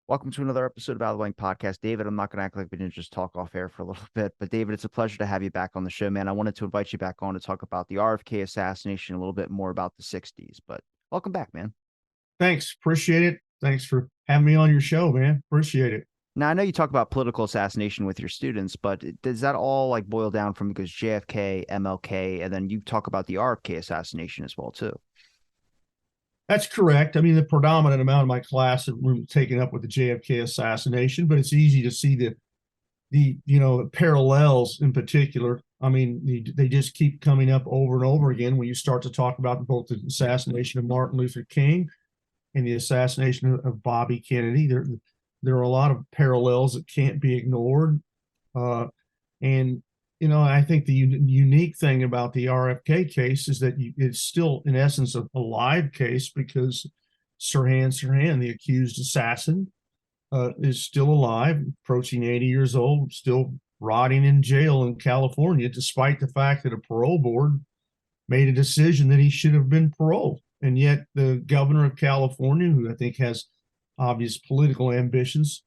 Welcome to another episode of Out of the Blank Podcast. David, I'm not going to act like we didn't just talk off air for a little bit, but David, it's a pleasure to have you back on the show, man. I wanted to invite you back on to talk about the RFK assassination, a little bit more about the 60s, but welcome back, man. Thanks. Appreciate it. Thanks for having me on your show, man. Appreciate it. Now, I know you talk about political assassination with your students, but does that all like boil down from because JFK, MLK, and then you talk about the RFK assassination as well, too? That's correct. I mean, the predominant amount of my class room taken up with the JFK assassination, but it's easy to see the parallels in particular. I mean, they just keep coming up over and over again when you start to talk about both the assassination of Martin Luther King and the assassination of Bobby Kennedy. There are a lot of parallels that can't be ignored. And I think the unique thing about the RFK case is that it's still, in essence, a live case because Sirhan, the accused assassin, is still alive, approaching 80 years old, still rotting in jail in California, despite the fact that a parole board made a decision that he should have been paroled. And yet the governor of California, who I think has obvious political ambitions,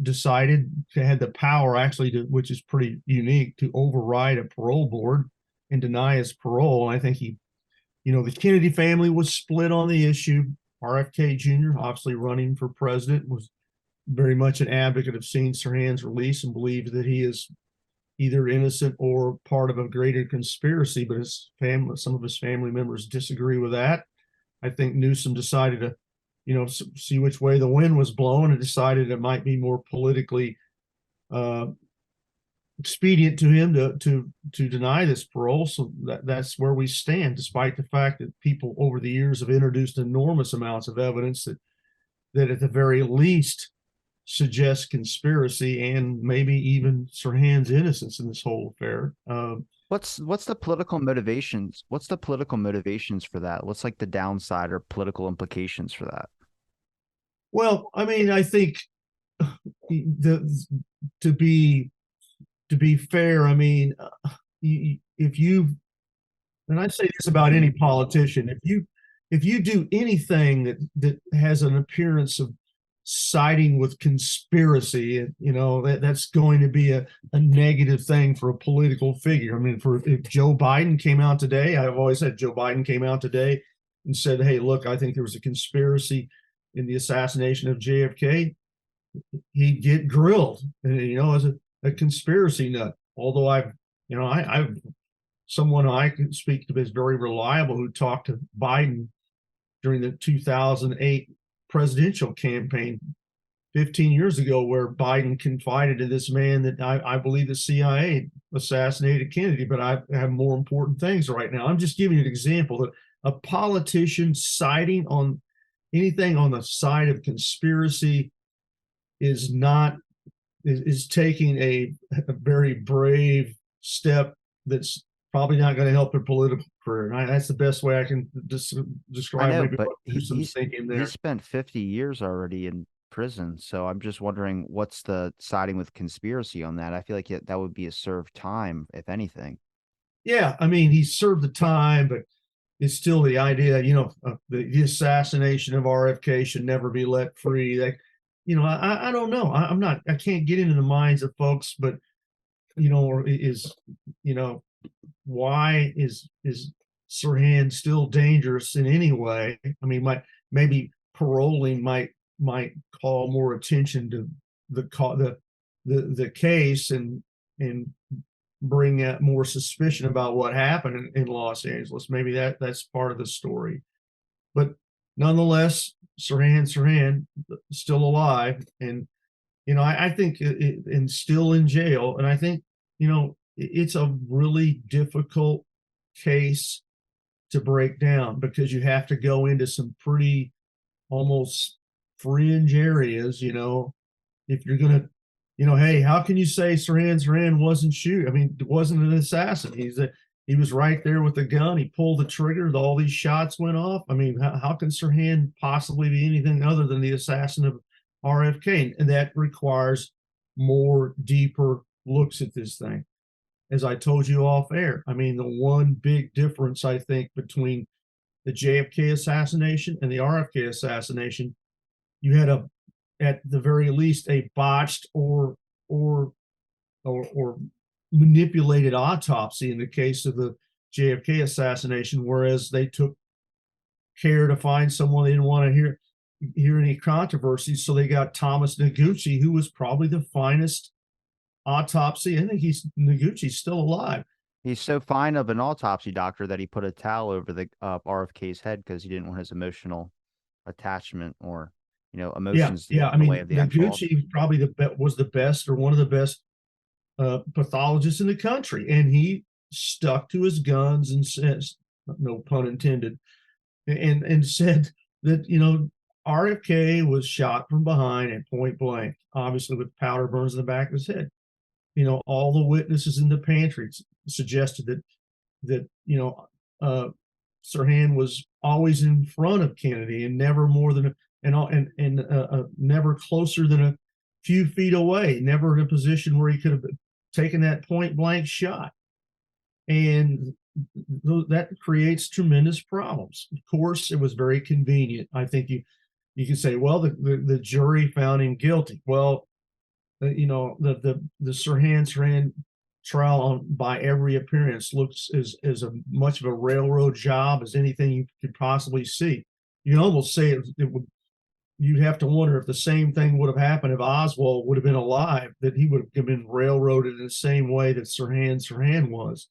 decided to had the power actually to, which is pretty unique, to override a parole board and deny his parole. And I think the Kennedy family was split on the issue. RFK Jr., obviously running for president, was very much an advocate of seeing Sirhan's release and believed that he is either innocent or part of a greater conspiracy. But some of his family members disagree with that. I think Newsom decided to see which way the wind was blowing and decided it might be more politically expedient to him to deny this parole. So that's where we stand, despite the fact that people over the years have introduced enormous amounts of evidence that at the very least suggests conspiracy and maybe even Sirhan's innocence in this whole affair. What's the political motivations? What's the political motivations for that? What's like the downside or political implications for that? Well, I mean, I think to be fair, I mean, if you, and I say this about any politician, if you do anything that has an appearance of siding with conspiracy, that's going to be a negative thing for a political figure. I mean, if Joe Biden came out today, I've always said Joe Biden came out today and said, "Hey, look, I think there was a conspiracy in the assassination of JFK," he'd get grilled, as a conspiracy nut. Although I've someone I can speak to is very reliable who talked to Biden during the 2008 presidential campaign 15 years ago, where Biden confided to this man that I believe the CIA assassinated Kennedy, but I have more important things right now. I'm just giving you an example that a politician siding on anything on the side of conspiracy is taking a very brave step that's probably not going to help their political career. That's the best way I can describe. I know, maybe but Newsom's thinking there. he spent 50 years already in prison, so I'm just wondering what's the siding with conspiracy on that? I feel like that would be a served time, if anything. Yeah, I mean, he served the time, but it's still the idea, the assassination of RFK should never be let free. I don't know. I can't get into the minds of folks, but, why is Sirhan still dangerous in any way? I mean, maybe paroling might call more attention to the case and bring out more suspicion about what happened in Los Angeles. Maybe that's part of the story. But nonetheless, Sirhan still alive, and I think and still in jail. And I think it's a really difficult case to break down because you have to go into some pretty almost fringe areas. If you're gonna hey, how can you say Sirhan wasn't shoot? I mean, wasn't an assassin. He was right there with the gun. He pulled the trigger. All these shots went off. I mean, how can Sirhan possibly be anything other than the assassin of RFK? And that requires more deeper looks at this thing. As I told you off air, I mean, the one big difference I think between the JFK assassination and the RFK assassination, you had a at the very least, a botched or or manipulated autopsy in the case of the JFK assassination, whereas they took care to find someone they didn't want to hear any controversies. So they got Thomas Noguchi, who was probably the finest autopsy. I think Noguchi's still alive. He's so fine of an autopsy doctor that he put a towel over the RFK's head because he didn't want his emotional attachment or emotions to get Yeah. I in the way mean, of the actual. Noguchi probably was the best or one of the best pathologists in the country, and he stuck to his guns and says, no pun intended, and said that RFK was shot from behind at point blank, obviously with powder burns in the back of his head. All the witnesses in the pantry suggested that Sirhan was always in front of Kennedy and never more than never closer than a few feet away, never in a position where he could have taken that point blank shot. And that creates tremendous problems. Of course, it was very convenient. I think you can say, well, the jury found him guilty. Well, the Sirhan trial by every appearance looks as a much of a railroad job as anything you could possibly see. You can almost say it would. You'd have to wonder if the same thing would have happened if Oswald would have been alive, that he would have been railroaded in the same way that Sirhan was.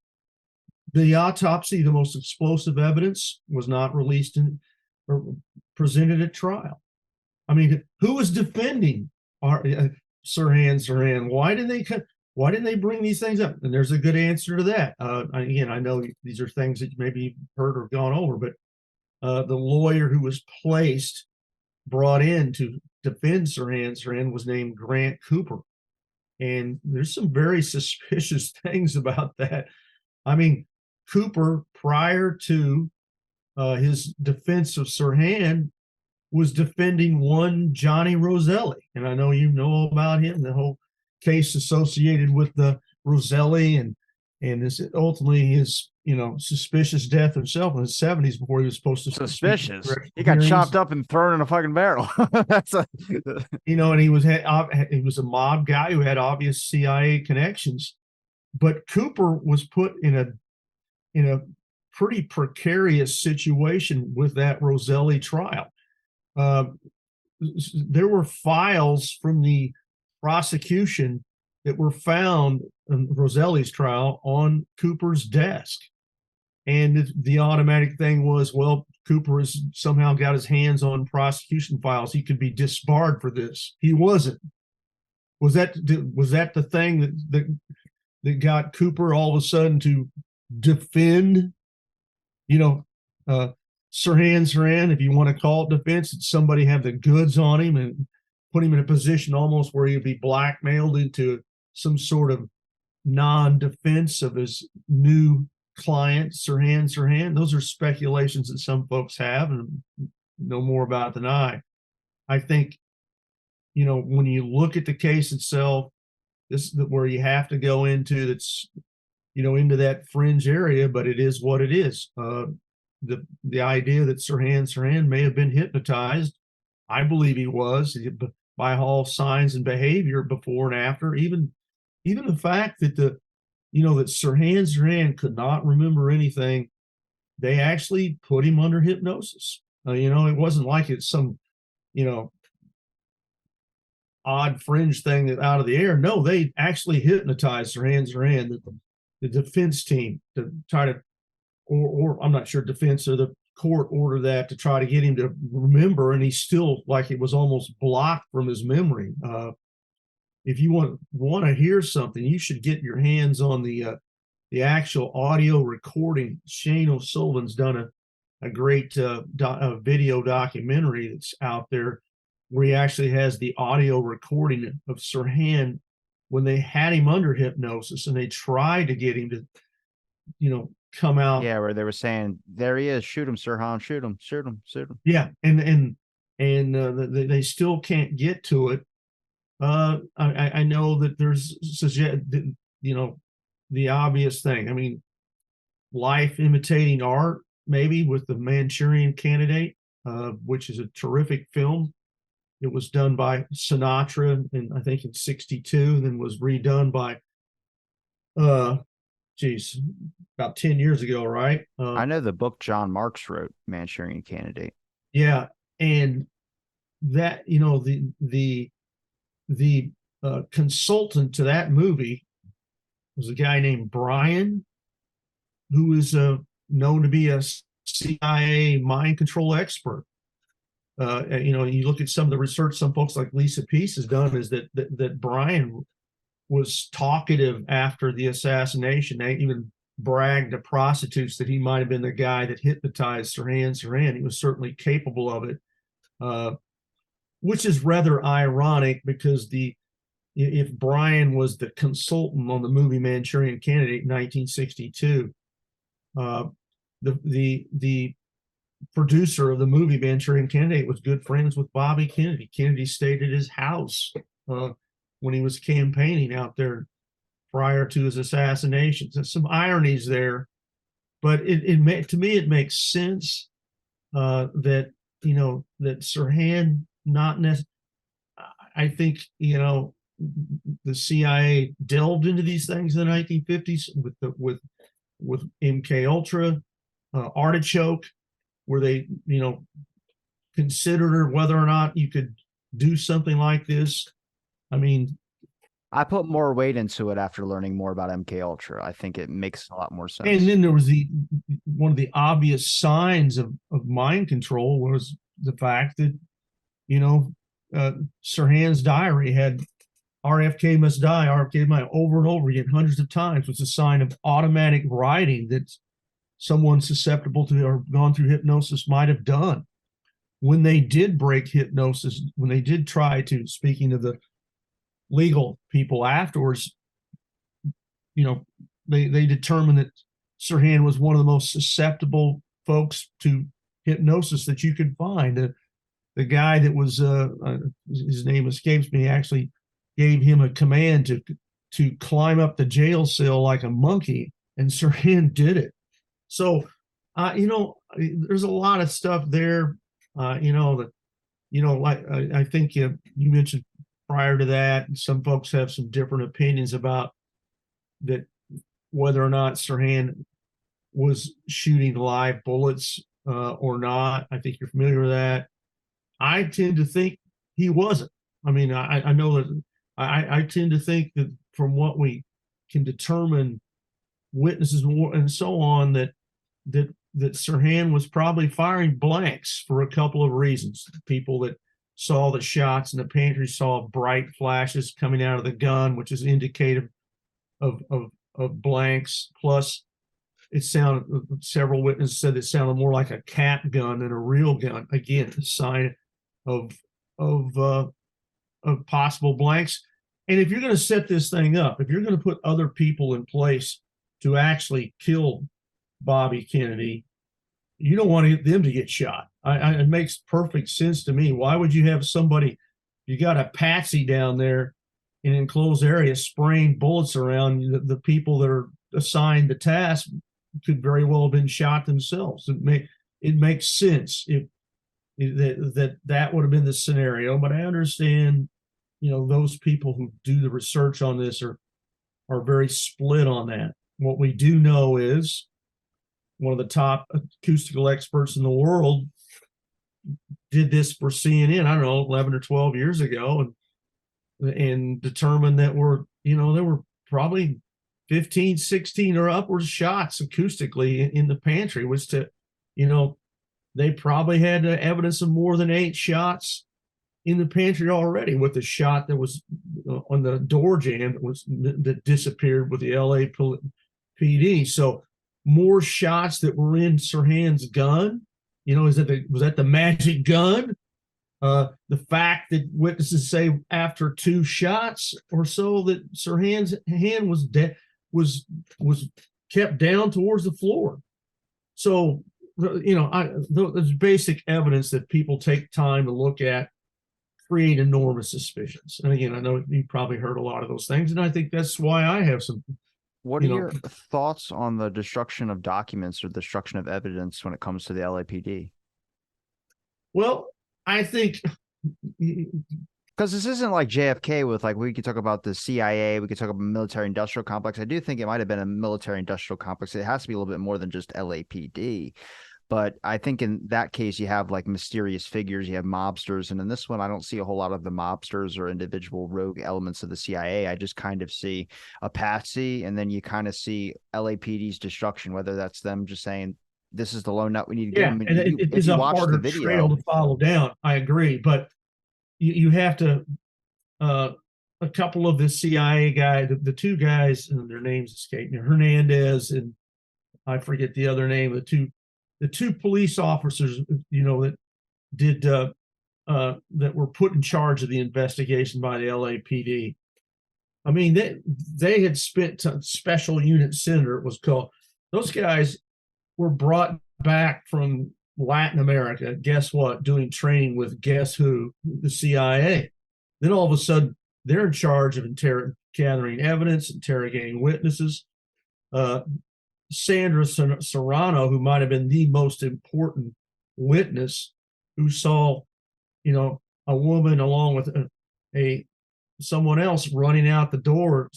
The autopsy, the most explosive evidence, was not released or presented at trial. I mean, who was defending Sirhan? Why didn't they bring these things up? And there's a good answer to that. Again, I know these are things that maybe you've heard or gone over, but the lawyer who was brought in to defend Sirhan was named Grant Cooper. And there's some very suspicious things about that. I mean, Cooper, prior to his defense of Sirhan, was defending one Johnny Roselli. And I know you know about him, the whole case associated with the Roselli and this ultimately his suspicious death himself in his 70s before he was supposed to suspicious. He got chopped up and thrown in a fucking barrel. That's and he was a mob guy who had obvious CIA connections. But Cooper was put in a pretty precarious situation with that Roselli trial. There were files from the prosecution that were found in Roselli's trial on Cooper's desk. And the automatic thing was, well, Cooper has somehow got his hands on prosecution files. He could be disbarred for this. He wasn't. Was that the thing that got Cooper all of a sudden to defend, Sirhan, if you want to call it defense, that somebody have the goods on him and put him in a position almost where he'd be blackmailed into some sort of non-defense of his new client, Sirhan. Those are speculations that some folks have and know more about than I. I think, when you look at the case itself, this is where you have to go into that's, into that fringe area, but it is what it is. The idea that Sirhan may have been hypnotized, I believe he was, by all signs and behavior before and after. Even the fact that that Sirhan could not remember anything, they actually put him under hypnosis. It wasn't like it's some odd fringe thing that out of the air. No, they actually hypnotized Sirhan, the defense team, to try to, or I'm not sure defense or the court ordered that to try to get him to remember, and he's still like it was almost blocked from his memory. If you want to hear something, you should get your hands on the actual audio recording. Shane O'Sullivan's done a great video documentary that's out there where he actually has the audio recording of Sirhan when they had him under hypnosis and they tried to get him to, come out. Yeah, where they were saying, there he is, shoot him, Sirhan, shoot him. Yeah, and they still can't get to it. I know that there's the obvious thing. I mean, life imitating art, maybe with the Manchurian Candidate, which is a terrific film. It was done by Sinatra, and I think in '62, then was redone by geez, about 10 years ago, right? I know the book John Marks wrote, Manchurian Candidate. Yeah, and that the consultant to that movie was a guy named Brian, who is known to be a CIA mind control expert. You look at some of the research some folks like Lisa Peace has done, is that Brian was talkative after the assassination. They even bragged to prostitutes that he might have been the guy that hypnotized Sirhan. He was certainly capable of it, which is rather ironic because if Brian was the consultant on the movie Manchurian Candidate in 1962, the producer of the movie Manchurian Candidate was good friends with Bobby Kennedy. Kennedy stayed at his house when he was campaigning out there prior to his assassination. There's some ironies there, but to me it makes sense that Sirhan not necessarily. I think the CIA delved into these things in the 1950s with MK Ultra, Artichoke, where they considered whether or not you could do something like this. I mean, I put more weight into it after learning more about MK Ultra. I think it makes a lot more sense. And then there was one of the obvious signs of mind control was the fact that Sirhan's diary had RFK must die, RFK must die over and over again, hundreds of times, was a sign of automatic writing that someone susceptible to or gone through hypnosis might have done. When they did break hypnosis, when they did try to, speaking of the legal people afterwards, they determined that Sirhan was one of the most susceptible folks to hypnosis that you could find. The guy that was his name escapes me, actually gave him a command to climb up the jail cell like a monkey, and Sirhan did it. So there's a lot of stuff there. Like I think you mentioned prior to that, some folks have some different opinions about that, whether or not Sirhan was shooting live bullets or not. I think you're familiar with that. I tend to think he wasn't. I mean, I know that I tend to think that from what we can determine, witnesses and so on, that Sirhan was probably firing blanks for a couple of reasons. People that saw the shots in the pantry saw bright flashes coming out of the gun, which is indicative of blanks. Plus, it sounded, several witnesses said it sounded more like a cap gun than a real gun. Again, a sign of possible blanks. And if you're going to set this thing up, if you're going to put other people in place to actually kill Bobby Kennedy, you don't want them to get shot. It makes perfect sense to me. Why would you have somebody, you got a patsy down there in an enclosed area spraying bullets around? The people that are assigned the task could very well have been shot themselves. It makes sense if that would have been the scenario. But I understand, those people who do the research on this are very split on that. What we do know is one of the top acoustical experts in the world did this for CNN, I don't know, 11 or 12 years ago, and determined that there were probably 15, 16 or upwards shots acoustically in the pantry, which they probably had evidence of more than 8 shots in the pantry already, with the shot that was on the door jamb that disappeared with the LAPD. So more shots that were in Sirhan's gun. Was that the magic gun? The fact that witnesses say after 2 shots or so that Sirhan's hand was kept down towards the floor. So there's basic evidence that people take time to look at, create enormous suspicions. And again, I know you've probably heard a lot of those things, and I think that's why I have some. What are your thoughts on the destruction of documents or destruction of evidence when it comes to the LAPD? Well, I think Because this isn't like JFK with like we could talk about the CIA, we could talk about military industrial complex. I do think it might have been a military industrial complex. It has to be a little bit more than just LAPD. But I think in that case, you have like mysterious figures, you have mobsters. And in this one, I don't see a whole lot of the mobsters or individual rogue elements of the CIA. I just kind of see a patsy, and then you kind of see LAPD's destruction, whether that's them just saying, this is the low nut we need to give Yeah, them. and it If is you a watch the harder trail video, to follow down. I agree, but you have to. Uh, a couple of the CIA guys, the two guys, and their names escape me, Hernandez and I forget the other name. The two police officers, that did that were put in charge of the investigation by the LAPD. I mean, they had spent special unit center, it was called. Those guys were brought back from Latin America. Guess what? Doing training with guess who? The CIA. Then all of a sudden, they're in charge of gathering evidence, interrogating witnesses. Sandra Serrano, who might have been the most important witness, who saw, a woman along with a someone else running out the door,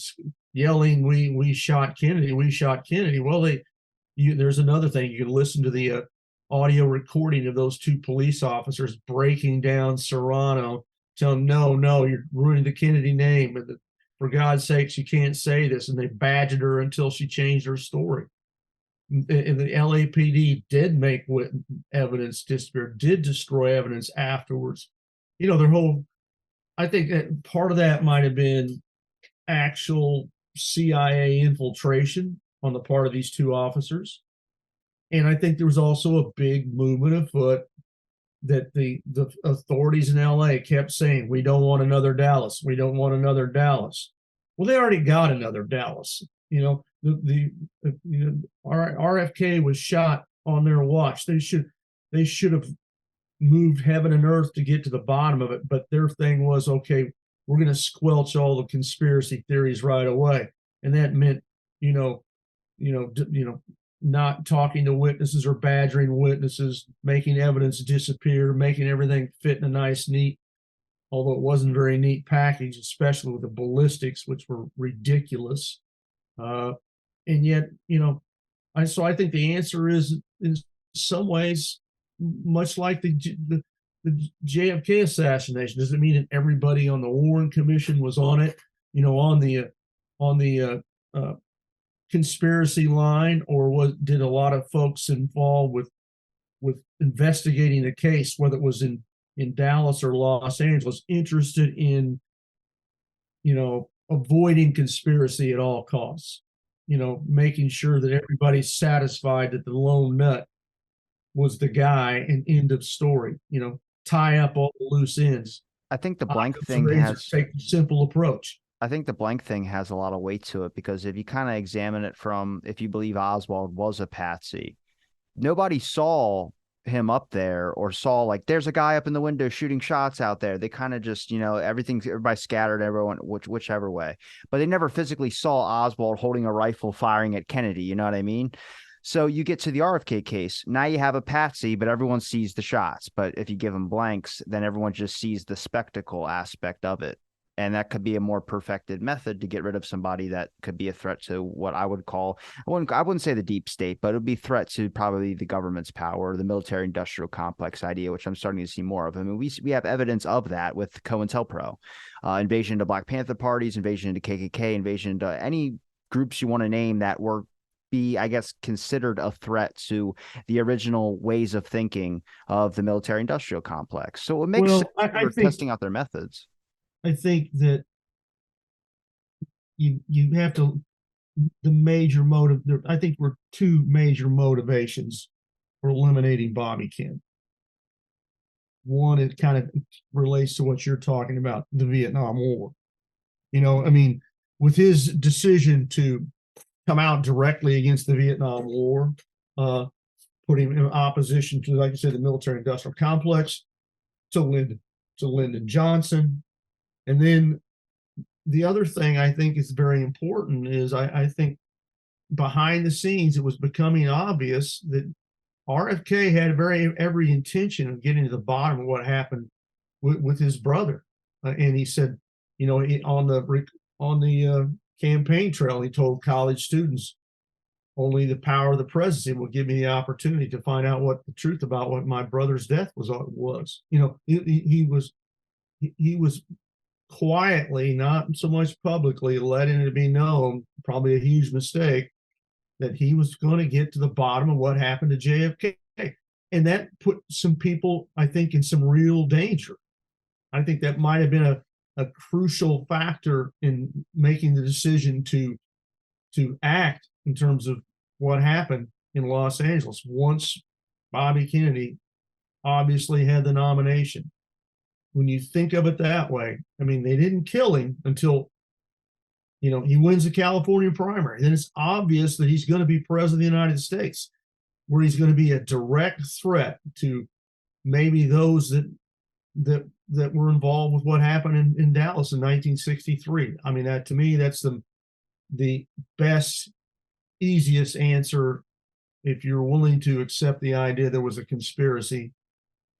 yelling, "We shot Kennedy! We shot Kennedy!" Well, there's another thing. You can listen to the audio recording of those two police officers breaking down Serrano, telling him, no, you're ruining the Kennedy name, and for God's sakes, you can't say this. And they badgered her until she changed her story. And the LAPD did make evidence disappear, did destroy evidence afterwards. Their whole, I think that part of that might have been actual CIA infiltration on the part of these two officers. And I think there was also a big movement afoot that the authorities in LA kept saying, we don't want another Dallas. We don't want another Dallas. Well, they already got another Dallas. RFK was shot on their watch. They should have moved heaven and earth to get to the bottom of it. But their thing was, okay, we're going to squelch all the conspiracy theories right away. And that meant, not talking to witnesses or badgering witnesses, making evidence disappear, making everything fit in a nice, neat, although it wasn't very neat package, especially with the ballistics, which were ridiculous. And yet, so I think the answer is in some ways much like the JFK assassination. Does it mean that everybody on the Warren Commission was on it, on the conspiracy line, or did a lot of folks involved with investigating the case, whether it was in Dallas or Los Angeles, interested in avoiding conspiracy at all costs, making sure that everybody's satisfied that the lone nut was the guy, and end of story, tie up all the loose ends. I think the blank thing has take the simple approach. I think the blank thing has a lot of weight to it, because if you kind of examine it from, if you believe Oswald was a patsy, nobody saw him up there or saw like there's a guy up in the window shooting shots out there. They kind of just, everybody scattered, everyone whichever way, but they never physically saw Oswald holding a rifle firing at Kennedy. You know what I mean? So you get to the RFK case. Now you have a patsy, but everyone sees the shots. But if you give them blanks, then everyone just sees the spectacle aspect of it. And that could be a more perfected method to get rid of somebody that could be a threat to what I would call, I wouldn't say the deep state, but it would be a threat to probably the government's power, the military industrial complex idea, which I'm starting to see more of. I mean, we have evidence of that with COINTELPRO, invasion into Black Panther parties, invasion into KKK, invasion into any groups you want to name that were I guess, considered a threat to the original ways of thinking of the military industrial complex. So it makes sense we're testing out their methods. I think that you have to, the major motive, I think we're two major motivations for eliminating Bobby Kemp. One, it kind of relates to what you're talking about, the Vietnam War. I mean, with his decision to come out directly against the Vietnam War, putting in opposition to, like I said, the military industrial complex, to Lyndon Johnson. And then the other thing I think is very important is I think behind the scenes, it was becoming obvious that RFK had every intention of getting to the bottom of what happened with his brother, and he said, on the campaign trail, he told college students, only the power of the presidency will give me the opportunity to find out what the truth about what my brother's death was. He was quietly, not so much publicly, letting it be known, probably a huge mistake, that he was going to get to the bottom of what happened to JFK. And that put some people, I think, in some real danger. I think that might have been a crucial factor in making the decision to act in terms of what happened in Los Angeles once Bobby Kennedy obviously had the nomination. When you think of it that way, I mean, they didn't kill him until he wins the California primary. Then it's obvious that he's going to be president of the United States, where he's going to be a direct threat to maybe those that were involved with what happened in Dallas in 1963. I mean, to me, that's the best, easiest answer if you're willing to accept the idea there was a conspiracy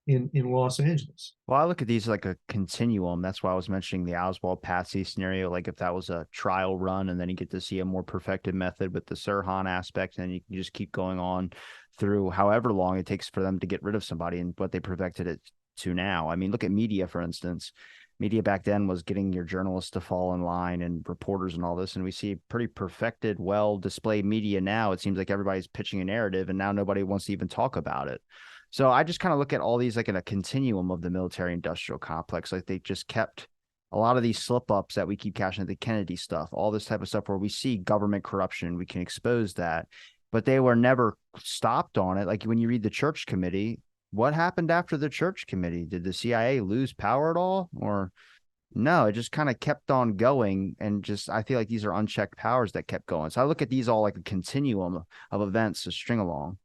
in Los Angeles. Well, I look at these like a continuum. That's why I was mentioning the Oswald Patsy scenario. Like if that was a trial run, and then you get to see a more perfected method with the Sirhan aspect, and you can just keep going on through however long it takes for them to get rid of somebody and what they perfected it to now. I mean, look at media, for instance. Media back then was getting your journalists to fall in line and reporters and all this. And we see pretty perfected, well displayed media now. It seems like everybody's pitching a narrative, and now nobody wants to even talk about it. So I just kind of look at all these like in a continuum of the military industrial complex. Like they just kept a lot of these slip ups that we keep catching, the Kennedy stuff, all this type of stuff where we see government corruption, we can expose that, but they were never stopped on it. Like when you read the Church Committee, what happened after the Church Committee? Did the CIA lose power at all? Or no, it just kind of kept on going. And just, I feel like these are unchecked powers that kept going. So I look at these all like a continuum of events to string along.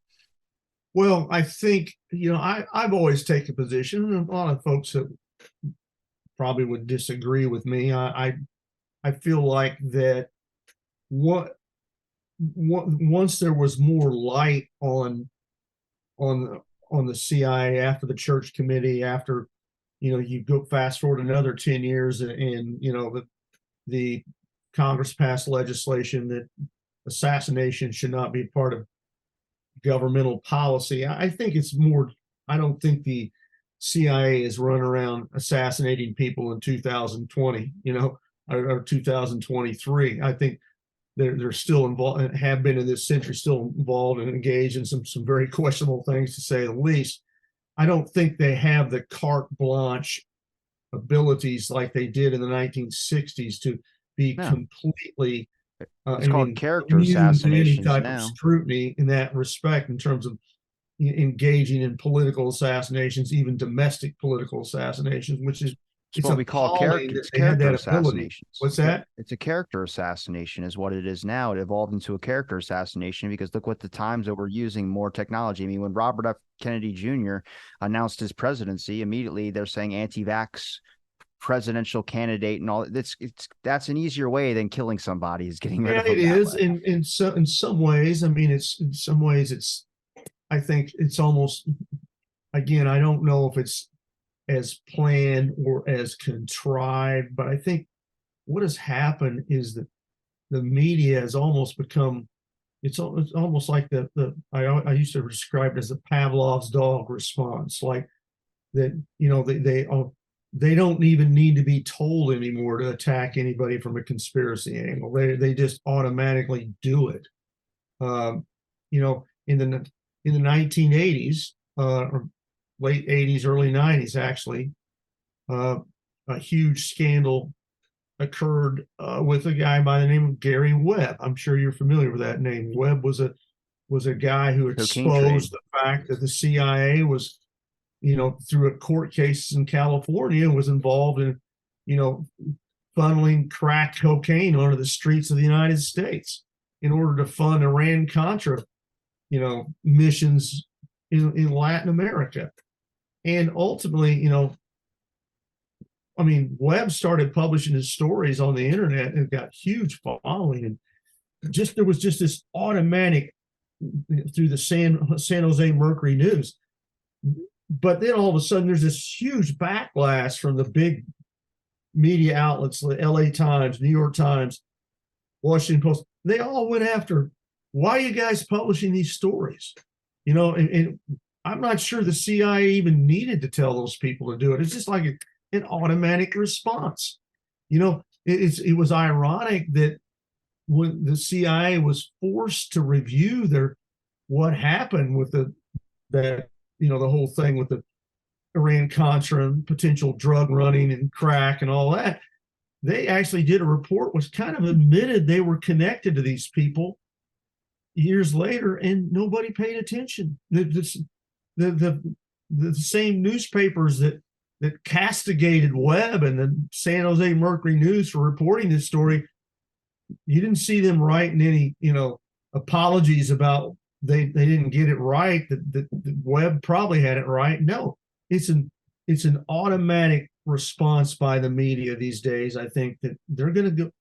Well, I think, I've always taken a position, and a lot of folks that probably would disagree with me. I feel like that once there was more light on the CIA after the Church Committee, after you go fast forward another 10 years, and the Congress passed legislation that assassination should not be part of governmental policy. I think it's more, I don't think the CIA is running around assassinating people in 2020, or 2023. I think they're still involved, and have been in this century, still involved and engaged in some very questionable things, to say the least. I don't think they have the carte blanche abilities like they did in the 1960s to be completely it's called character assassinations any type now. of scrutiny in that respect, in terms of engaging in political assassinations, even domestic political assassinations, which is it's what we call character assassinations. What's that? It's a character assassination is what it is now. It evolved into a character assassination because look what the times that we're using more technology. I mean, when Robert F. Kennedy Jr. announced his presidency, immediately they're saying anti-vax presidential candidate and all. That's an easier way than killing somebody, is getting rid of them. It is in some ways. I mean, I think it's almost, again, I don't know if it's as planned or as contrived, but I think what has happened is that the media has almost become, it's almost like I used to describe it as the Pavlov's dog response, like that, they don't even need to be told anymore to attack anybody from a conspiracy angle. They just automatically do it. In the 1980s, or late 80s, early 90s, actually, a huge scandal occurred with a guy by the name of Gary Webb. I'm sure you're familiar with that name. Webb was a guy who exposed the fact that the CIA was, through a court case in California, was involved in, funneling crack cocaine onto the streets of the United States in order to fund Iran-Contra, missions in Latin America. And ultimately, Webb started publishing his stories on the internet and got huge following. And there was just this automatic, through the San Jose Mercury News, But then all of a sudden, there's this huge backlash from the big media outlets, the LA Times, New York Times, Washington Post. They all went after, why are you guys publishing these stories? And I'm not sure the CIA even needed to tell those people to do it. It's just like an automatic response. It was ironic that when the CIA was forced to review what happened with the whole thing with the Iran Contra and potential drug running and crack and all that, they actually did a report which kind of admitted they were connected to these people years later, and nobody paid attention. The same newspapers that castigated Webb and the San Jose Mercury News for reporting this story, you didn't see them writing any apologies about they didn't get it right, that Webb probably had it right. No, it's an automatic response by the media these days. I think that they're going to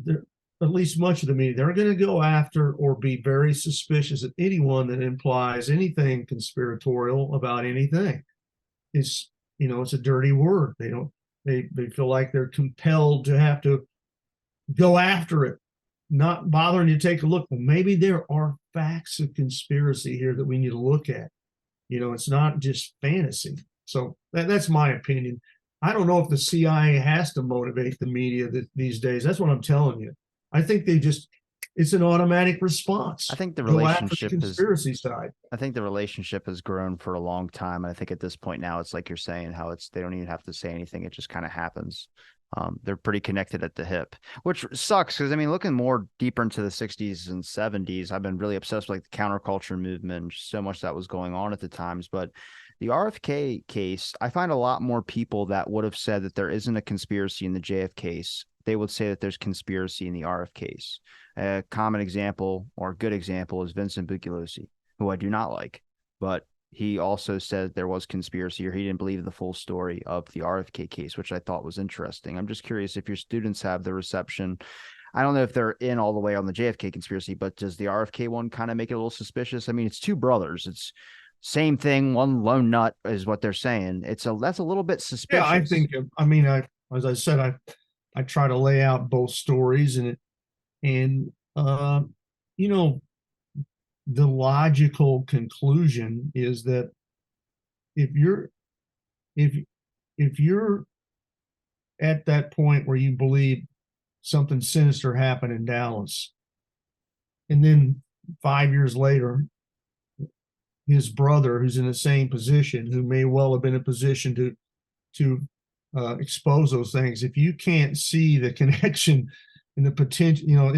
go, at least much of the media, they're going to go after or be very suspicious of anyone that implies anything conspiratorial about anything. It's a dirty word. They feel like they're compelled to have to go after it, not bothering to take a look. Well, maybe there are facts of conspiracy here that we need to look at. It's not just fantasy. So that's my opinion. I don't know if the CIA has to motivate the media these days. That's what I'm telling you. I think it's an automatic response. I think the relationship conspiracy side. I think the relationship has grown for a long time. And I think at this point now, it's like you're saying, how they don't even have to say anything. It just kind of happens. They're pretty connected at the hip, which sucks because, I mean, looking more deeper into the 60s and 70s, I've been really obsessed with the counterculture movement, so much that was going on at the times. But the RFK case, I find a lot more people that would have said that there isn't a conspiracy in the JF case. They would say that there's conspiracy in the RF case. A common example or a good example is Vincent Bugliosi, who I do not like, but he also said there was conspiracy, or he didn't believe the full story of the RFK case, which I thought was interesting. I'm just curious if your students have the reception. I don't know if they're in all the way on the JFK conspiracy, but does the RFK one kind of make it a little suspicious? I mean, it's two brothers. It's same thing. One lone nut is what they're saying. That's a little bit suspicious. Yeah, I think, as I said, I try to lay out both stories and the logical conclusion is that if you're at that point where you believe something sinister happened in Dallas, and then 5 years later, his brother, who's in the same position, who may well have been in a position to expose those things, if you can't see the connection and the potential,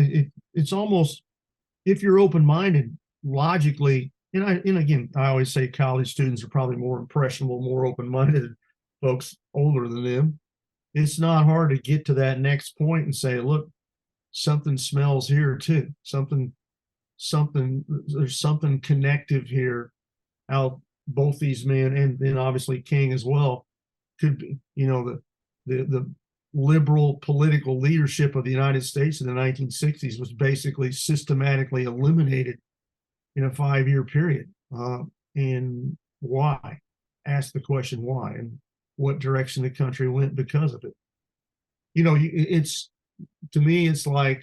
it's almost, if you're open-minded, logically, and again, I always say college students are probably more impressionable, more open-minded than folks older than them. It's not hard to get to that next point and say, look, something smells here too. There's something connective here. How both these men, and then obviously King as well, could be, the liberal political leadership of the United States in the 1960s was basically systematically eliminated in a 5-year period. And why? Ask the question why, and what direction the country went because of it. It's, to me, it's like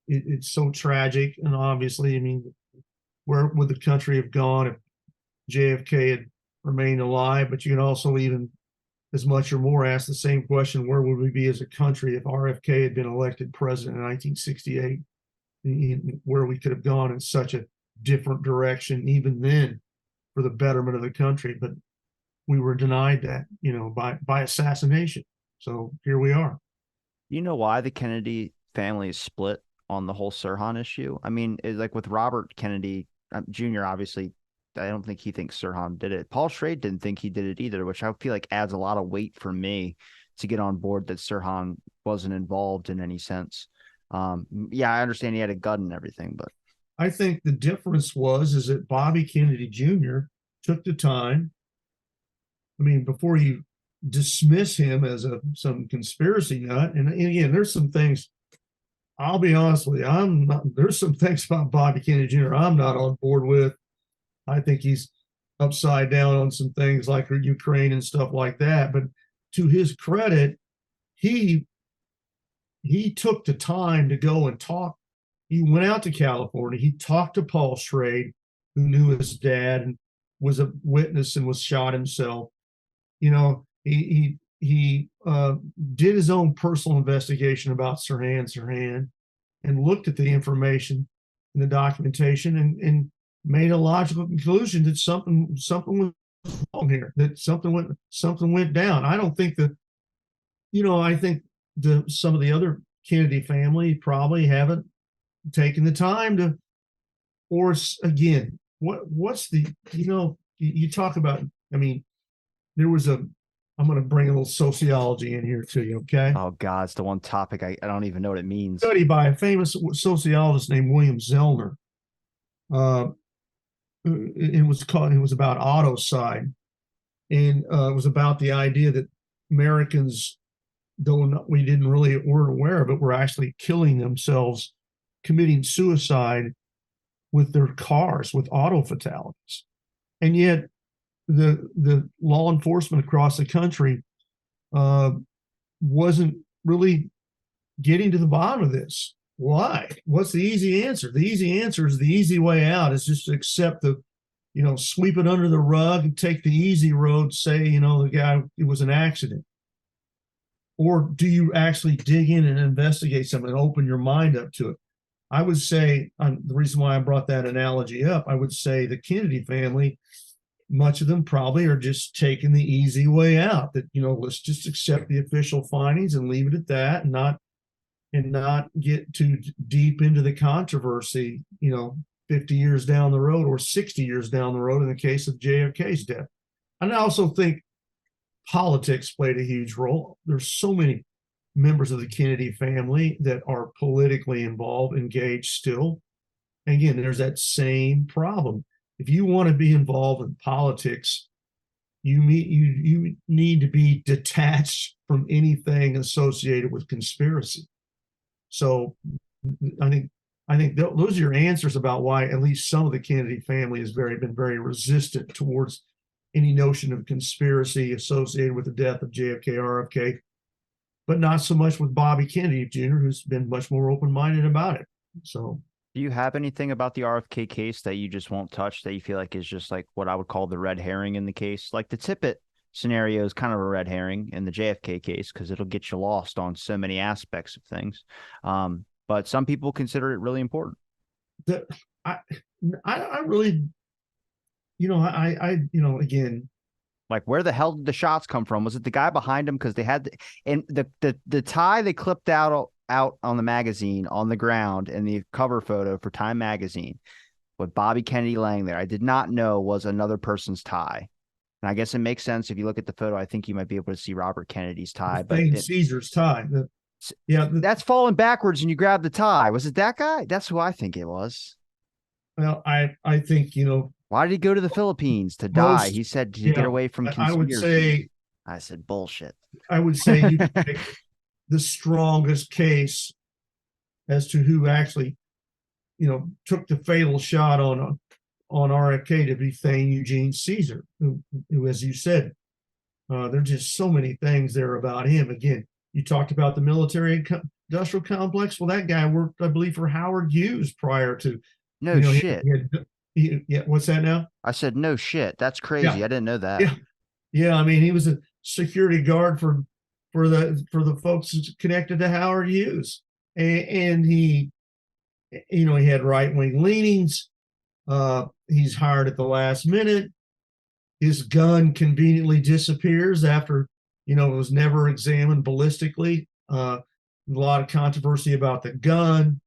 it's so tragic. And obviously, I mean, where would the country have gone if JFK had remained alive? But you can also, even as much or more, ask the same question: where would we be as a country if RFK had been elected president in 1968? Where we could have gone in such a different direction, even then, for the betterment of the country. But we were denied that, by assassination. So here we are. You know why the Kennedy family is split on the whole Sirhan issue? I mean, it's like with Robert Kennedy Jr., obviously, I don't think he thinks Sirhan did it. Paul Schrade didn't think he did it either, which I feel like adds a lot of weight for me to get on board that Sirhan wasn't involved in any sense. Yeah, I understand he had a gun and everything, but I think the difference is that Bobby Kennedy Jr. took the time. I mean, before you dismiss him as some conspiracy nut, and again, there's some things, I'll be honest with you, there's some things about Bobby Kennedy Jr. I'm not on board with. I think he's upside down on some things like Ukraine and stuff like that. But to his credit, he took the time to go and talk. He went out to California. He talked to Paul Schrade, who knew his dad and was a witness and was shot himself. You know, he did his own personal investigation about Sirhan and looked at the information in the documentation and made a logical conclusion that something was wrong here, that something went down. I don't think that, I think some of the other Kennedy family probably haven't taken the time to, or again, what's the, you talk about, I mean, there was I'm going to bring a little sociology in here to you, okay? Oh God, it's the one topic I don't even know what it means. Study by a famous sociologist named William Zellner. It was about autopsy, and it was about the idea that Americans, though we weren't aware of it, were actually killing themselves, committing suicide with their cars, with auto fatalities. And yet the law enforcement across the country wasn't really getting to the bottom of this. Why? What's the easy answer? The easy answer is the easy way out is just to accept sweep it under the rug and take the easy road, say, the guy, it was an accident. Or do you actually dig in and investigate something and open your mind up to it? I would say, the reason why I brought that analogy up, I would say the Kennedy family, much of them probably are just taking the easy way out, that, let's just accept the official findings and leave it at that, and not get too deep into the controversy, 50 years down the road or 60 years down the road in the case of JFK's death. And I also think politics played a huge role. There's so many members of the Kennedy family that are politically involved, engaged still. And again, there's that same problem. If you want to be involved in politics, you need to be detached from anything associated with conspiracy. So I think those are your answers about why at least some of the Kennedy family has been very resistant towards any notion of conspiracy associated with the death of JFK, RFK, but not so much with Bobby Kennedy Jr., who's been much more open-minded about it. So, do you have anything about the RFK case that you just won't touch, that you feel like is just like what I would call the red herring in the case? Like the Tippit scenario is kind of a red herring in the JFK case because it'll get you lost on so many aspects of things. But some people consider it really important. I really, again, like where the hell did the shots come from? Was it the guy behind him? Because they had and the tie they clipped out on the magazine on the ground in the cover photo for Time magazine with Bobby Kennedy laying there. I did not know was another person's tie. And I guess it makes sense if you look at the photo. I think you might be able to see Robert Kennedy's tie, but Caesar's tie. That's falling backwards and you grab the tie. Was it that guy? That's who I think it was. Well, I think, why did he go to the Philippines to die? He said to get away from conspiracy. I said bullshit. I would say you take the strongest case as to who actually, took the fatal shot on RFK to be Thane Eugene Caesar, who, as you said, there's just so many things there about him. Again, you talked about the military industrial complex. Well, that guy worked, I believe, for Howard Hughes prior to. No shit. What's that now? I said no shit. That's crazy. Yeah. I didn't know that. Yeah. I mean, he was a security guard for the folks connected to Howard Hughes, and he had right-wing leanings. He's hired at the last minute. His gun conveniently disappears after, it was never examined ballistically. A lot of controversy about the gun.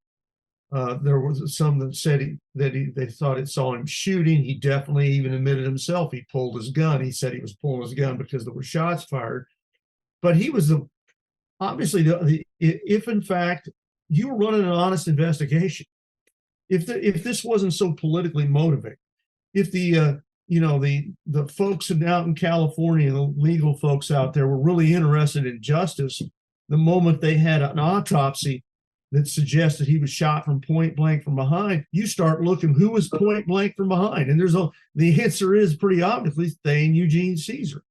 There was some that said they thought it saw him shooting. He definitely even admitted himself he pulled his gun. He said he was pulling his gun because there were shots fired. But he was obviously if in fact you were running an honest investigation, if this wasn't so politically motivated, if the folks out in California, the legal folks out there were really interested in justice, the moment they had an autopsy that suggests that he was shot from point blank from behind, you start looking who was point blank from behind, and the answer is pretty obviously Thane Eugene Caesar.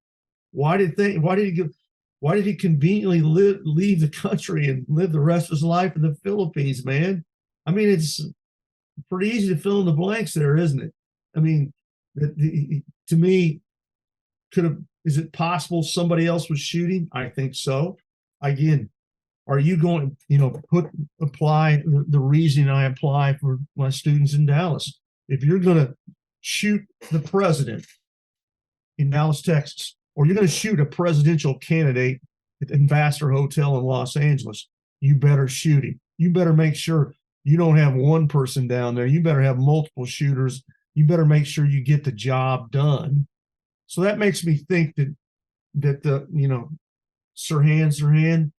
Why did he conveniently leave the country and live the rest of his life in the Philippines, man? I mean, it's pretty easy to fill in the blanks there, isn't it? I mean, to me, is it possible somebody else was shooting? I think so. Again, are you going, apply the reasoning I apply for my students in Dallas? If you're going to shoot the president in Dallas, Texas, or you're going to shoot a presidential candidate at the Ambassador Hotel in Los Angeles, you better shoot him. You better make sure you don't have one person down there. You better have multiple shooters. You better make sure you get the job done. So that makes me think that the Sirhan,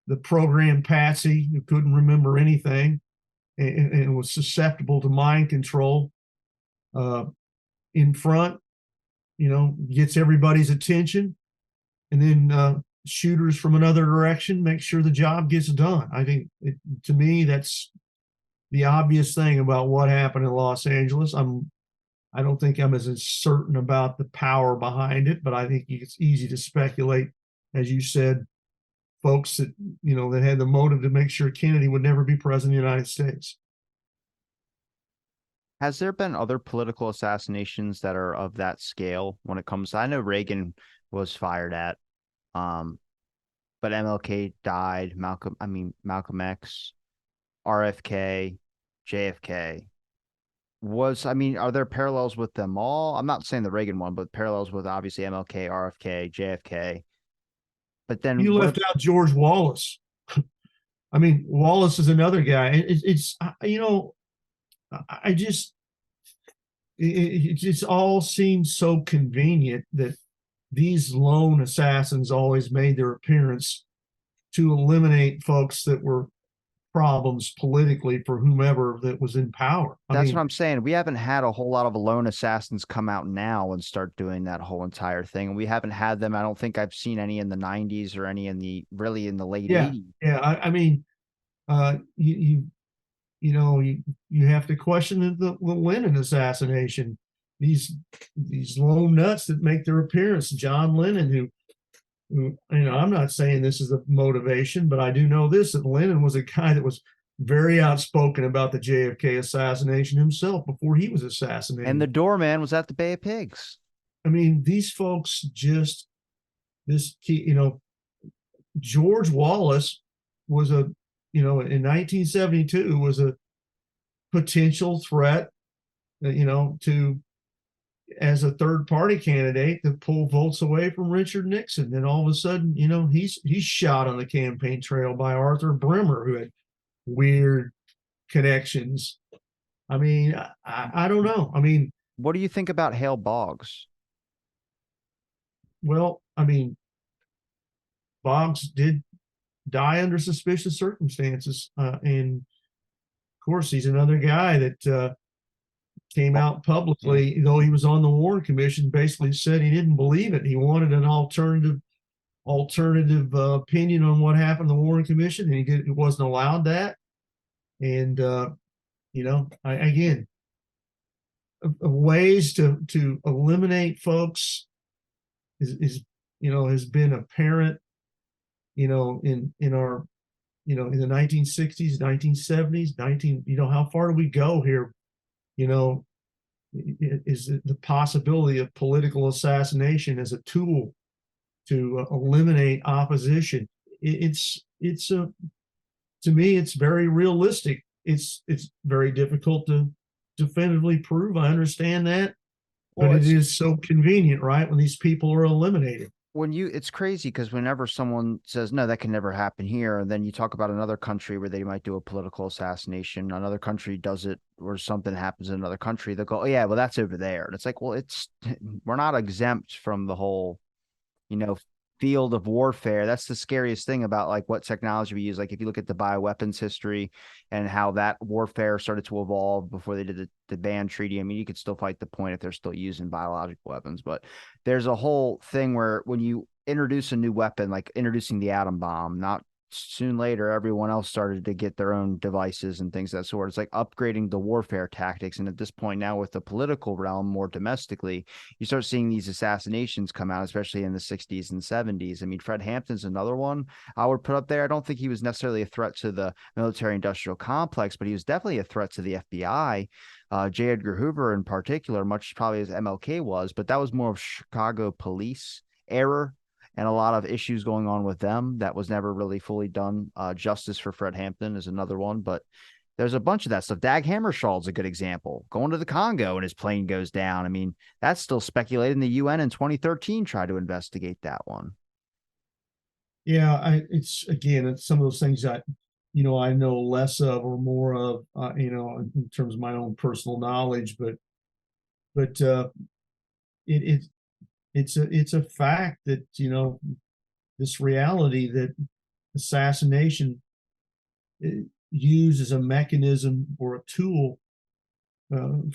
the program patsy who couldn't remember anything and was susceptible to mind control, in front, gets everybody's attention, and then shooters from another direction make sure the job gets done. I think, to me, that's the obvious thing about what happened in Los Angeles. I don't think I'm as certain about the power behind it, but I think it's easy to speculate, as you said, folks that that had the motive to make sure Kennedy would never be president of the United States. Has there been other political assassinations that are of that scale when it comes to, I know Reagan was fired at, but MLK died, Malcolm X, RFK, JFK. Are there parallels with them all? I'm not saying the Reagan one, but parallels with obviously MLK, RFK, JFK. But then you left out George Wallace. I mean, Wallace is another guy. It just all seems so convenient that these lone assassins always made their appearance to eliminate folks that were problems politically for whomever that was in power. That's what I'm saying. We haven't had a whole lot of lone assassins come out now and start doing that whole entire thing. And we haven't had them. I don't think I've seen any in the 90s or any in the late 80s. Yeah. You have to question the Lennon assassination. These lone nuts that make their appearance. John Lennon, who I'm not saying this is the motivation, but I do know this, that Lennon was a guy that was very outspoken about the JFK assassination himself before he was assassinated. And the doorman was at the Bay of Pigs. I mean, these folks George Wallace was in 1972 was a potential threat, as a third party candidate to pull votes away from Richard Nixon. Then all of a sudden, he's shot on the campaign trail by Arthur Bremer, who had weird connections. I mean, I don't know. I mean, what do you think about Hale Boggs? Well, I mean, Boggs did die under suspicious circumstances. And of course, he's another guy that came out publicly, though he was on the Warren Commission, basically said he didn't believe it. He wanted an alternative opinion on what happened in the Warren Commission, and he wasn't allowed that. And again, ways to eliminate folks is has been apparent, in our in the 1960s, 1970s, how far do we go here? Is the possibility of political assassination as a tool to eliminate opposition. To me, it's very realistic. It's very difficult to definitively prove. I understand that, but it is so convenient, right? When these people are eliminated. It's crazy because whenever someone says, no, that can never happen here, and then you talk about another country where they might do a political assassination, another country does it, or something happens in another country, they'll go, oh yeah, well, that's over there. And it's like, well, we're not exempt from the whole, field of warfare. That's the scariest thing about like what technology we use. Like if you look at the bioweapons history and how that warfare started to evolve before they did the ban treaty. I mean, you could still fight the point if they're still using biological weapons, but there's a whole thing where when you introduce a new weapon, like introducing the atom bomb, not soon later, everyone else started to get their own devices and things of that sort. It's like upgrading the warfare tactics. And at this point now, with the political realm more domestically, you start seeing these assassinations come out, especially in the 60s and 70s. I mean, Fred Hampton's another one I would put up there. I don't think he was necessarily a threat to the military industrial complex, but he was definitely a threat to the FBI. J. Edgar Hoover in particular, much probably as MLK was, but that was more of Chicago police error and a lot of issues going on with them that was never really fully done. Justice for Fred Hampton is another one, but there's a bunch of that stuff. Dag Hammarskjöld's a good example. Going to the Congo and his plane goes down. I mean, that's still speculated. The UN in 2013 tried to investigate that one. Yeah, it's again, it's some of those things that I know less of or more of, in terms of my own personal knowledge, but it it's a fact that this reality that assassination used as a mechanism or a tool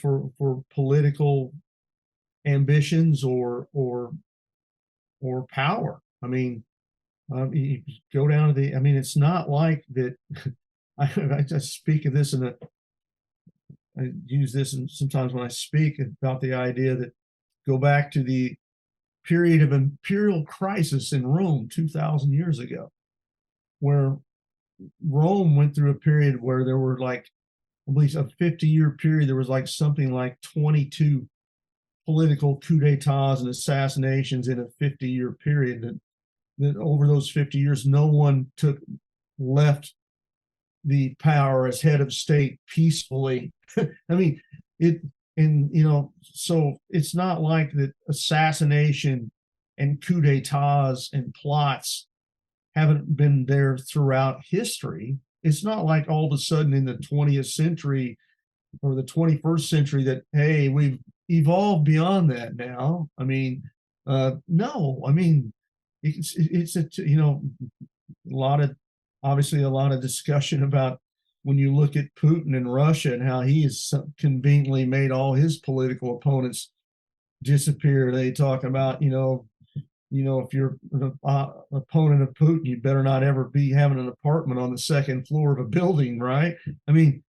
for political ambitions or power. I mean, you go down to the. I mean, it's not like that. I just speak of this, and I use this, and sometimes when I speak about the idea that go back to the period of imperial crisis in Rome 2,000 years ago, where Rome went through a period where there were like, at least a 50-year period, there was like something like 22 political coup d'etats and assassinations in a 50-year period. That over those 50 years, no one left the power as head of state peacefully. I mean, so it's not like that assassination and coup d'etats and plots haven't been there throughout history. It's not like all of a sudden in the 20th century or the 21st century that, hey, we've evolved beyond that now. I mean, no, I mean, it's a lot of, obviously a lot of discussion about when you look at Putin and Russia and how he has conveniently made all his political opponents disappear. They talk about, if you're an opponent of Putin, you better not ever be having an apartment on the second floor of a building, right? I mean,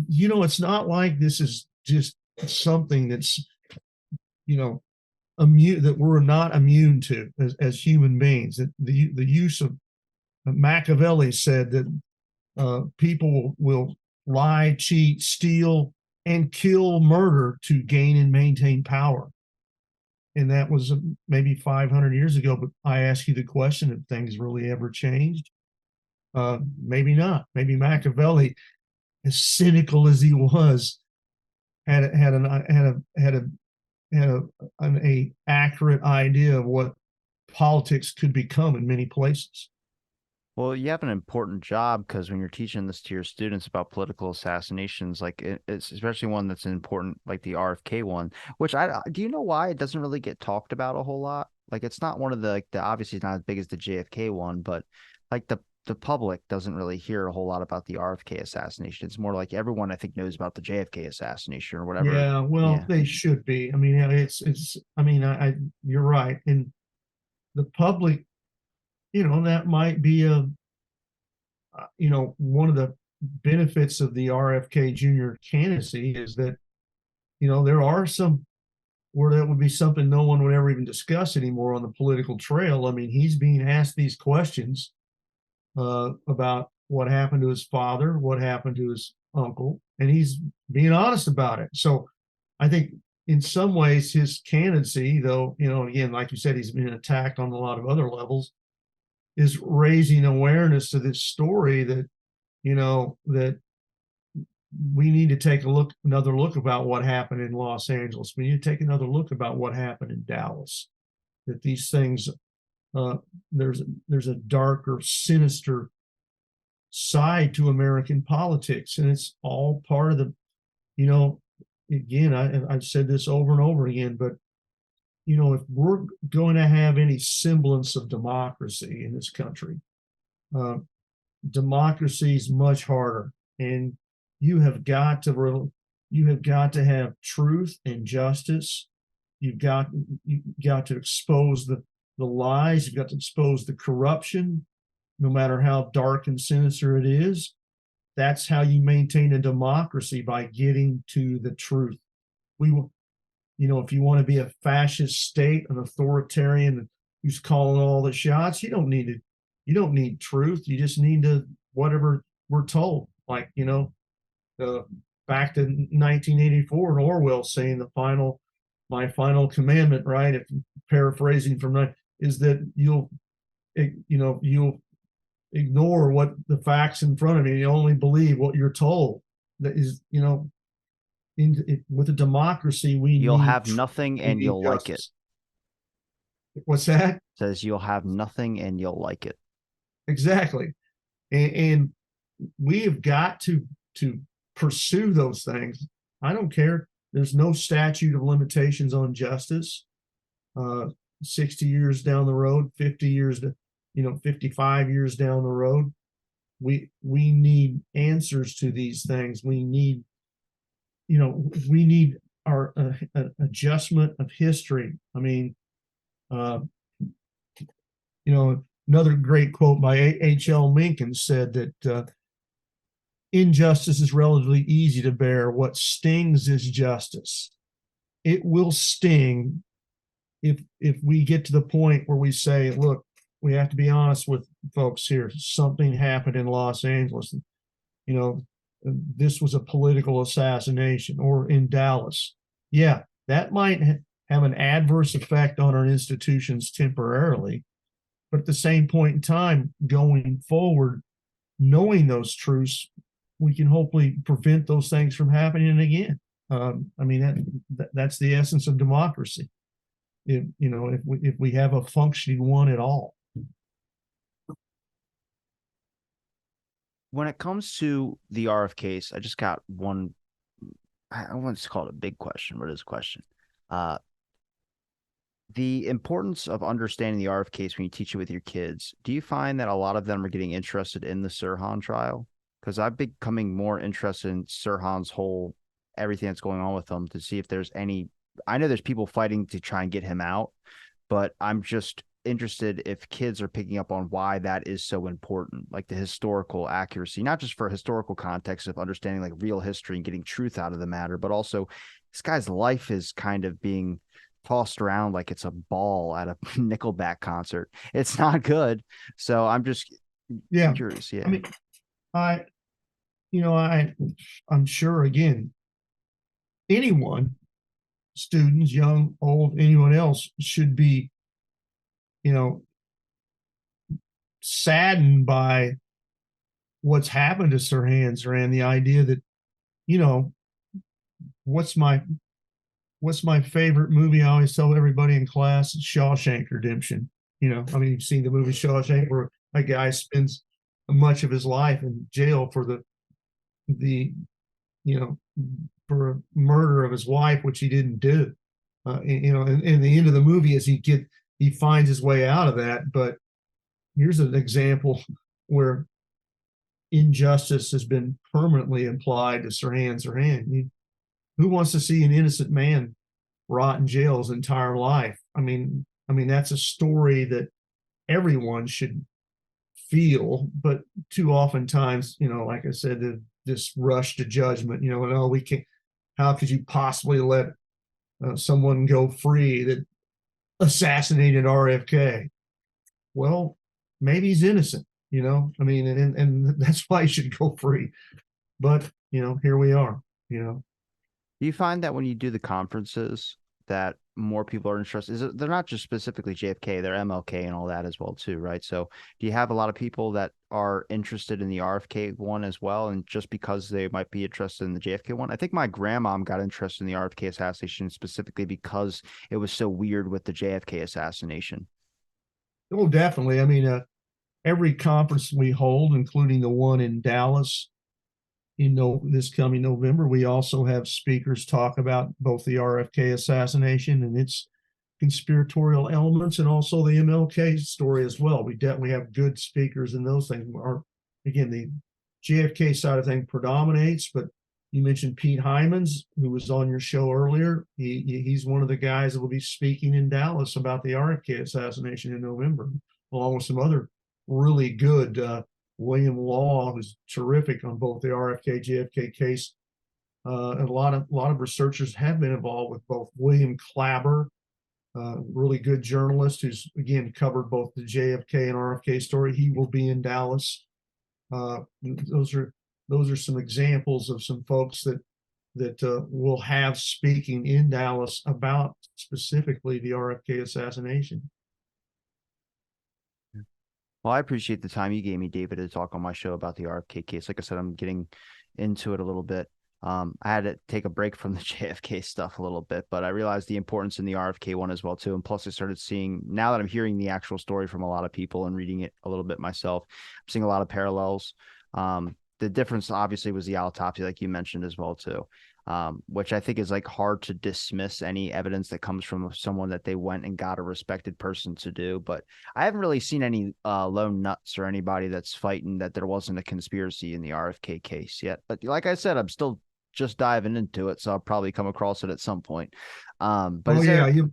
it's not like this is just something that's, immune, that we're not immune to as human beings. The use of Machiavelli said that people will lie, cheat, steal, and kill, murder to gain and maintain power. And that was maybe 500 years ago. But I ask you the question: have things really ever changed? Maybe not. Maybe Machiavelli, as cynical as he was, had an accurate idea of what politics could become in many places. Well, you have an important job because when you're teaching this to your students about political assassinations, like it's especially one that's important, like the RFK one, which do you know why it doesn't really get talked about a whole lot? Like it's not one of the obviously it's not as big as the JFK one, but like the public doesn't really hear a whole lot about the RFK assassination. It's more like everyone I think knows about the JFK assassination or whatever. Yeah, well, they should be. I mean, it's. I mean, you're right, and the public, that might be one of the benefits of the RFK Jr. candidacy is that, there are some where that would be something no one would ever even discuss anymore on the political trail. I mean, he's being asked these questions about what happened to his father, what happened to his uncle, and he's being honest about it. So I think in some ways his candidacy, though, again, like you said, he's been attacked on a lot of other levels, is raising awareness to this story that, that we need to take another look about what happened in Los Angeles. We need to take another look about what happened in Dallas. That these things, there's a darker, sinister side to American politics, and it's all part of the, again, I've said this over and over again, but if we're going to have any semblance of democracy in this country, democracy is much harder, and you have got to have truth and justice. You've got to expose the lies. You've got to expose the corruption. no matter how dark and sinister it is. That's how you maintain a democracy, by getting to the truth. We will, if you want to be a fascist state, an authoritarian who's calling all the shots, you don't need truth. You just need to whatever we're told. Like, back to 1984 and Orwell saying my final commandment, right? If paraphrasing from that, is that you'll ignore what the facts in front of you. You only believe what you're told. That is, with a democracy, you'll have nothing and you'll like it. What's that? It says you'll have nothing and you'll like it. Exactly. And we have got to pursue those things. I don't care. There's no statute of limitations on justice. 60 years down the road, 50 years, 55 years down the road, we need answers to these things. We need our adjustment of history. I mean, another great quote by H.L. Mencken said that injustice is relatively easy to bear. What stings is justice. It will sting if we get to the point where we say, look, we have to be honest with folks here. Something happened in Los Angeles. This was a political assassination, or in Dallas. Yeah, that might have an adverse effect on our institutions temporarily. But at the same point in time, going forward, knowing those truths, we can hopefully prevent those things from happening again. That's the essence of democracy. If we have a functioning one at all. When it comes to the RF case, I just got one. I want to call it a big question, but it is a question. The importance of understanding the RF case when you teach it with your kids. Do you find that a lot of them are getting interested in the Sirhan trial? Because I'm becoming more interested in Sirhan's whole everything that's going on with him, to see if there's any. I know there's people fighting to try and get him out, but I'm just interested if kids are picking up on why that is so important, like the historical accuracy, not just for historical context of understanding like real history and getting truth out of the matter, but also this guy's life is kind of being tossed around like it's a ball at a Nickelback concert. It's not good. So I'm just curious. Yeah. I mean, I'm sure, again, anyone, students, young, old, anyone else, should be, saddened by what's happened to Sirhan. The idea that, what's my favorite movie? I always tell everybody in class, Shawshank Redemption. You've seen the movie Shawshank, where a guy spends much of his life in jail for for a murder of his wife, which he didn't do. And the end of the movie is he finds his way out of that. But here's an example where injustice has been permanently applied to Sirhan. Who wants to see an innocent man rot in jail his entire life? I mean, that's a story that everyone should feel, but too often times, like I said, this rush to judgment, we can't, how could you possibly let someone go free that assassinated RFK? Well, maybe he's innocent, and that's why he should go free. But, here we are, Do you find that when you do the conferences that more people are interested? They're not just specifically JFK, they're MLK and all that as well too, right? So do you have a lot of people that are interested in the RFK one as well, and just because they might be interested in the JFK one? I think my grandmom got interested in the RFK assassination specifically because it was so weird with the JFK assassination. Oh, definitely. I mean, every conference we hold, including the one in Dallas this coming November, we also have speakers talk about both the RFK assassination and its conspiratorial elements, and also the MLK story as well. We have good speakers in those things. Again, the JFK side of things predominates, but you mentioned Pete Hymans, who was on your show earlier. He's one of the guys that will be speaking in Dallas about the RFK assassination in November, along with some other really good. William Law, who's terrific on both the RFK JFK case. And a lot of researchers have been involved with both. William Clabber, really good journalist who's again covered both the JFK and RFK story. He will be in Dallas. Those are some examples of some folks that will have speaking in Dallas about specifically the RFK assassination. Well, I appreciate the time you gave me, David, to talk on my show about the RFK case. Like I said, I'm getting into it a little bit. I had to take a break from the JFK stuff a little bit, but I realized the importance in the RFK one as well too. And plus, I started seeing, now that I'm hearing the actual story from a lot of people and reading it a little bit myself, I'm seeing a lot of parallels. The difference obviously was the autopsy, like you mentioned as well too, which I think is like hard to dismiss any evidence that comes from someone that they went and got a respected person to do. But I haven't really seen any lone nuts or anybody that's fighting that there wasn't a conspiracy in the RFK case yet. But like I said, I'm still just diving into it, so I'll probably come across it at some point. But oh yeah, you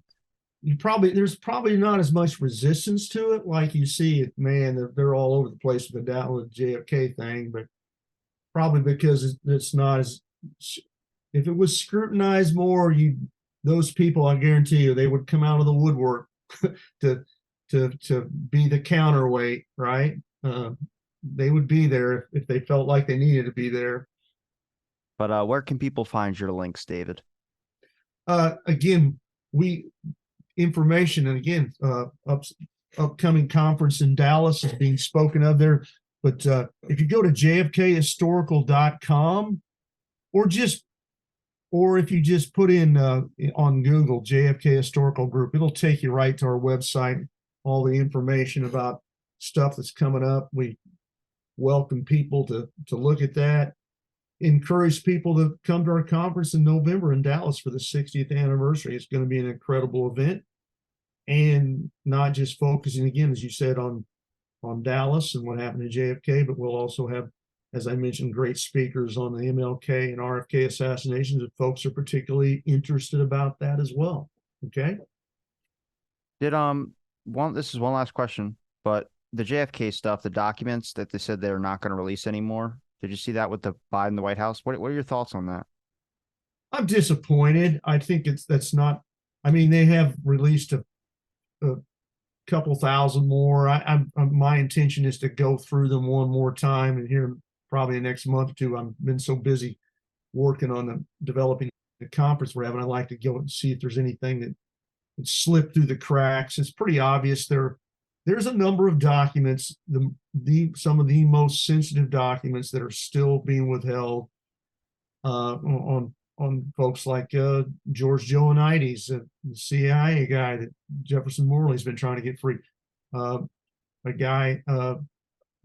probably, there's probably not as much resistance to it like you see it. Man, they're all over the place with the JFK thing, but probably because it's not as, if it was scrutinized more, those people, I guarantee you, they would come out of the woodwork to be the counterweight, right? They would be there if they felt like they needed to be there. But where can people find your links, David? Again, information, and again, upcoming conference in Dallas is being spoken of there. But if you go to jfkhistorical.com, or if you just put in on Google JFK Historical Group, it'll take you right to our website, all the information about stuff that's coming up. We welcome people to look at that. Encourage people to come to our conference in November in Dallas for the 60th anniversary. It's going to be an incredible event, and not just focusing, again, as you said, on Dallas and what happened to JFK, but we'll also have, as I mentioned, great speakers on the MLK and RFK assassinations if folks are particularly interested about that as well. Okay. Did this is one last question, but the JFK stuff, the documents that they said they're not going to release anymore. Did you see that with the Biden, the White House? What are your thoughts on that? I'm disappointed. I think that's not. I mean, they have released a couple thousand more. My intention is to go through them one more time, and here probably the next month or two. I've been so busy working on developing the conference we're having. I'd like to go and see if there's anything that slipped through the cracks. It's pretty obvious there's a number of documents, some of the most sensitive documents that are still being withheld on folks like George Joanides, the CIA guy that Jefferson Morley's been trying to get free. A guy,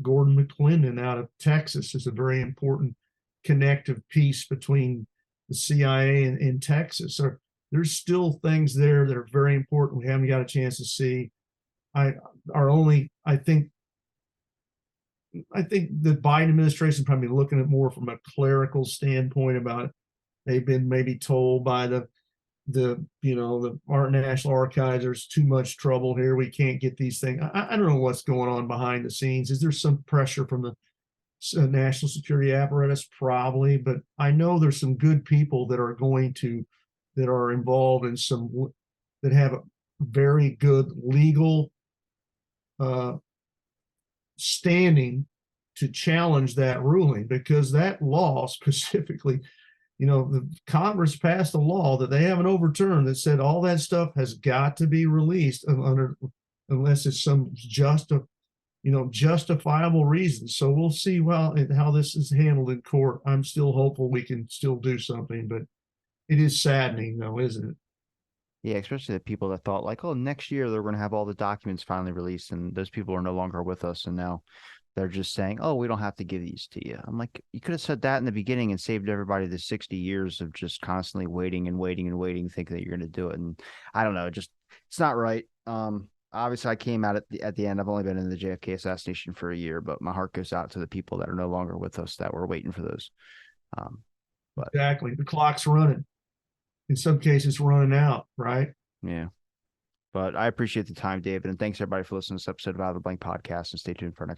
Gordon McClendon out of Texas, is a very important connective piece between the CIA and Texas. So there's still things there that are very important we haven't got a chance to see. I think the Biden administration probably looking at more from a clerical standpoint about it. They've been maybe told by the Art National Archives, there's too much trouble here. We can't get these things. I don't know what's going on behind the scenes. Is there some pressure from the national security apparatus? Probably, but I know there's some good people that are involved in that have a very good legal standing to challenge that ruling, because that law specifically, the Congress passed a law that they haven't overturned that said all that stuff has got to be released unless it's some justifiable reason. So we'll see how this is handled in court. I'm still hopeful we can still do something, but it is saddening though, isn't it? Yeah, especially the people that thought like, oh, next year they're going to have all the documents finally released, and those people are no longer with us, and now they're just saying, oh, we don't have to give these to you. I'm like, you could have said that in the beginning and saved everybody the 60 years of just constantly waiting and waiting and waiting, thinking that you're going to do it. And I don't know, just it's not right. Obviously, I came out at the end. I've only been in the JFK assassination for a year, but my heart goes out to the people that are no longer with us that were waiting for those. But exactly, the clock's running. In some cases, running out, right? Yeah. But I appreciate the time, David, and thanks everybody for listening to this episode of Out of the Blank podcast. And stay tuned for our next.